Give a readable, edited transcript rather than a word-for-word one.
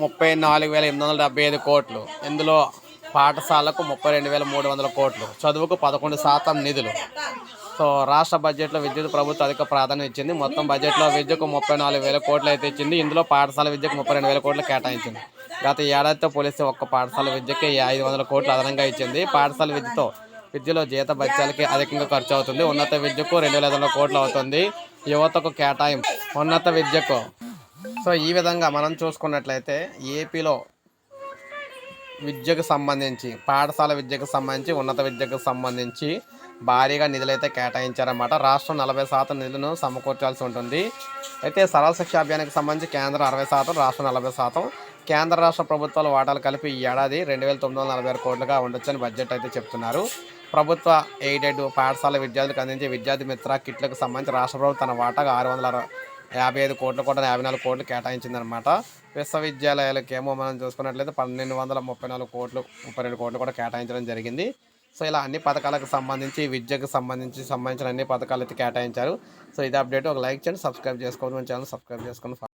34,875 కోట్లు. ఇందులో పాఠశాలకు 32,300 కోట్లు, చదువుకు 11% నిధులు. సో రాష్ట్ర బడ్జెట్లో విద్యుత్ ప్రభుత్వం అధిక ప్రాధాన్యం ఇచ్చింది. మొత్తం బడ్జెట్లో విద్యకు 34,000 కోట్లు అయితే ఇచ్చింది. ఇందులో పాఠశాల విద్యకు 32,000 కోట్లు కేటాయించింది. గత ఏడాదితో పోలిస్తే ఒక్క పాఠశాల విద్యకి 500 కోట్లు అదనంగా ఇచ్చింది. పాఠశాల విద్యలో జీత భత్యాలకి అధికంగా ఖర్చు అవుతుంది. ఉన్నత విద్యకు 2,500 కోట్లు అవుతుంది. యువతకు కేటాయింపు ఉన్నత విద్యకు. సో ఈ విధంగా మనం చూసుకున్నట్లయితే ఏపీలో విద్యకు సంబంధించి, పాఠశాల విద్యకు సంబంధించి, ఉన్నత విద్యకు సంబంధించి భారీగా నిధులైతే కేటాయించారన్నమాట. రాష్ట్రం 40% నిధులను సమకూర్చాల్సి ఉంటుంది. అయితే సరళ శిక్ష అభియానికి సంబంధించి కేంద్రం 60%, రాష్ట్రం 40%. కేంద్ర రాష్ట్ర ప్రభుత్వాల వాటాలు కలిపి ఈ ఏడాది 2,946 కోట్లుగా ఉండొచ్చని బడ్జెట్ అయితే చెప్తున్నారు. ప్రభుత్వ ఎయిడెడ్ పాఠశాల విద్యార్థులకు అందించే విద్యార్థి మిత్ర కిట్లకు సంబంధించి రాష్ట్ర ప్రభుత్వం తన వాటాగా 655 కోట్లు కూడా 54 కోట్లు కేటాయించిందనమాట. విశ్వవిద్యాలయాలకేమో మనం చూసుకున్నట్లయితే 1,234 కోట్లు, 32 కోట్లు కూడా కేటాయించడం జరిగింది. సో ఇలా అన్ని పథకాలకు సంబంధించి, విద్యకు సంబంధించిన అన్ని పథకాలు అయితే కేటాయించారు. సో ఇది అప్డేట్. ఒక లైక్ చేయండి, సబ్స్క్రైబ్ చేసుకోండి, మన ఛానల్ సబ్స్క్రైబ్ చేసుకోండి.